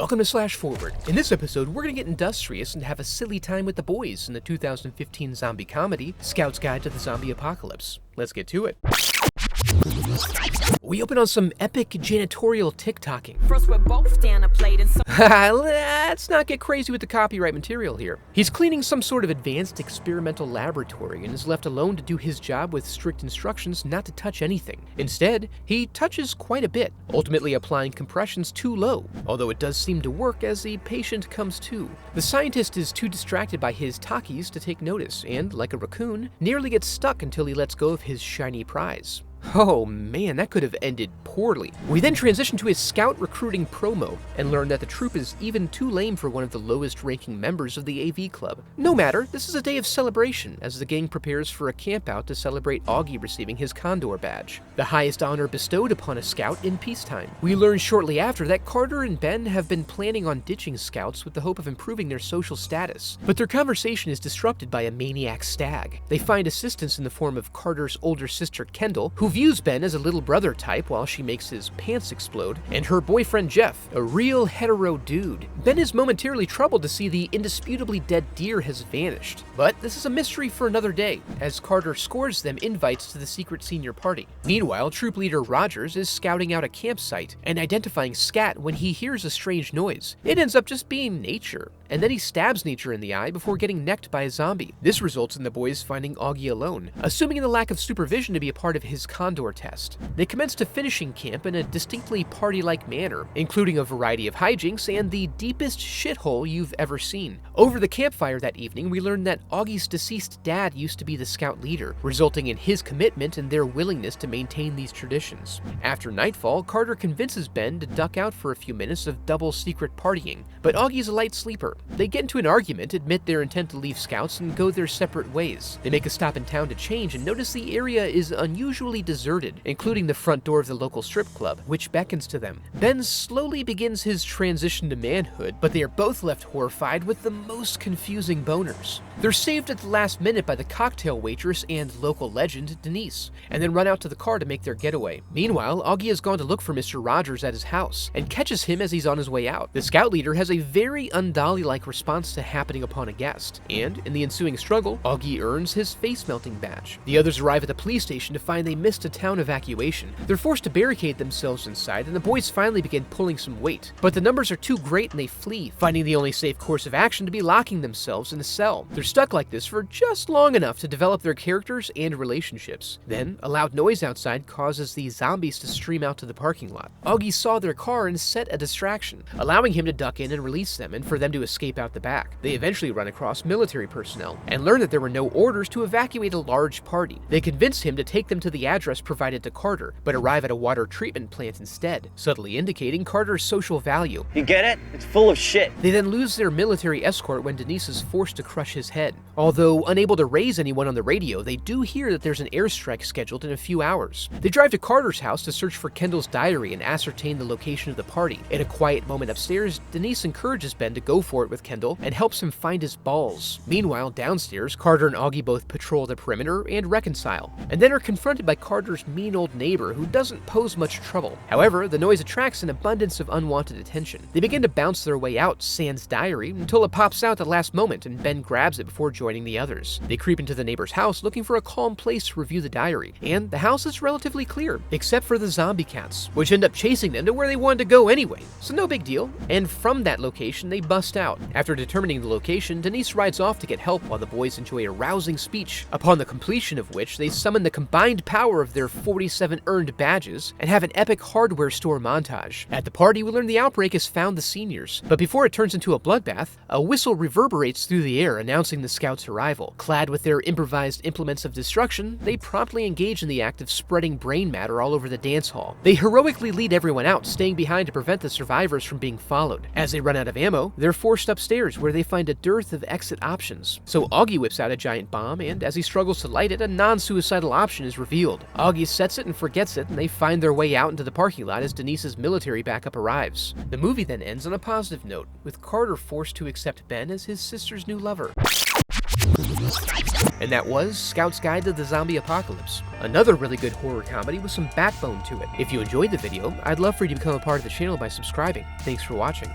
Welcome to Slash Forward. In this episode, we're gonna get industrious and have a silly time with the boys in the 2015 zombie comedy, Scout's Guide to the Zombie Apocalypse. Let's get to it. We open on some epic janitorial TikToking. First, we're both down a plate and so Let's not get crazy with the copyright material here. He's cleaning some sort of advanced experimental laboratory and is left alone to do his job with strict instructions not to touch anything. Instead, he touches quite a bit, ultimately applying compressions too low, although it does seem to work as the patient comes to. The scientist is too distracted by his Takis to take notice and, like a raccoon, nearly gets stuck until he lets go of his shiny prize. Oh man, that could have ended poorly. We then transition to his scout recruiting promo and learn that the troop is even too lame for one of the lowest ranking members of the AV club. No matter, this is a day of celebration as the gang prepares for a campout to celebrate Augie receiving his Condor badge, the highest honor bestowed upon a scout in peacetime. We learn shortly after that Carter and Ben have been planning on ditching scouts with the hope of improving their social status, but their conversation is disrupted by a maniac stag. They find assistance in the form of Carter's older sister Kendall, who views Ben as a little brother type while she makes his pants explode, and her boyfriend Jeff, a real hetero dude. Ben is momentarily troubled to see the indisputably dead deer has vanished, but this is a mystery for another day, as Carter scores them invites to the secret senior party. Meanwhile, troop leader Rogers is scouting out a campsite and identifying Scat when he hears a strange noise. It ends up just being Nature, and then he stabs Nature in the eye before getting necked by a zombie. This results in the boys finding Augie alone, assuming the lack of supervision to be a part of his Condor test. They commence to finishing camp in a distinctly party-like manner, including a variety of hijinks and the deepest shithole you've ever seen. Over the campfire that evening, we learn that Augie's deceased dad used to be the scout leader, resulting in his commitment and their willingness to maintain these traditions. After nightfall, Carter convinces Ben to duck out for a few minutes of double secret partying, but Augie's a light sleeper. They get into an argument, admit their intent to leave scouts, and go their separate ways. They make a stop in town to change and notice the area is unusually deserted, including the front door of the local strip club, which beckons to them. Ben slowly begins his transition to manhood, but they are both left horrified with the most confusing boners. They're saved at the last minute by the cocktail waitress and local legend, Denise, and then run out to the car to make their getaway. Meanwhile, Augie has gone to look for Mr. Rogers at his house, and catches him as he's on his way out. The scout leader has a very undolly-like response to happening upon a guest, and in the ensuing struggle, Augie earns his face-melting badge. The others arrive at the police station to find they missed a town evacuation. They're forced to barricade themselves inside, and the boys finally begin pulling some weight. But the numbers are too great and they flee, finding the only safe course of action to be locking themselves in a cell. They're stuck like this for just long enough to develop their characters and relationships. Then, a loud noise outside causes the zombies to stream out to the parking lot. Augie saw their car and set a distraction, allowing him to duck in and release them and for them to escape out the back. They eventually run across military personnel and learn that there were no orders to evacuate a large party. They convince him to take them to the address provided to Carter, but arrive at a water treatment plant instead, subtly indicating Carter's social value. You get it? It's full of shit. They then lose their military escort when Denise is forced to crush his head. Although unable to raise anyone on the radio, they do hear that there's an airstrike scheduled in a few hours. They drive to Carter's house to search for Kendall's diary and ascertain the location of the party. In a quiet moment upstairs, Denise encourages Ben to go for it with Kendall and helps him find his balls. Meanwhile, downstairs, Carter and Augie both patrol the perimeter and reconcile, and then are confronted by Carter's mean old neighbor who doesn't pose much trouble. However, the noise attracts an abundance of unwanted attention. They begin to bounce their way out sans diary until it pops out at the last moment and Ben grabs it before joining the others. They creep into the neighbor's house looking for a calm place to review the diary, and the house is relatively clear, except for the zombie cats, which end up chasing them to where they wanted to go anyway, so no big deal. And from that location, they bust out. After determining the location, Denise rides off to get help while the boys enjoy a rousing speech, upon the completion of which they summon the combined power of their 47 earned badges and have an epic hardware store montage. At the party, we learn the outbreak has found the seniors, but before it turns into a bloodbath, a whistle reverberates through the air announcing the scouts' arrival. Clad with their improvised implements of destruction, they promptly engage in the act of spreading brain matter all over the dance hall. They heroically lead everyone out, staying behind to prevent the survivors from being followed. As they run out of ammo, they're forced upstairs where they find a dearth of exit options. So Augie whips out a giant bomb, and as he struggles to light it, a non-suicidal option is revealed. Augie sets it and forgets it, and they find their way out into the parking lot as Denise's military backup arrives. The movie then ends on a positive note, with Carter forced to accept Ben as his sister's new lover. And that was Scout's Guide to the Zombie Apocalypse. Another really good horror comedy with some backbone to it. If you enjoyed the video, I'd love for you to become a part of the channel by subscribing. Thanks for watching.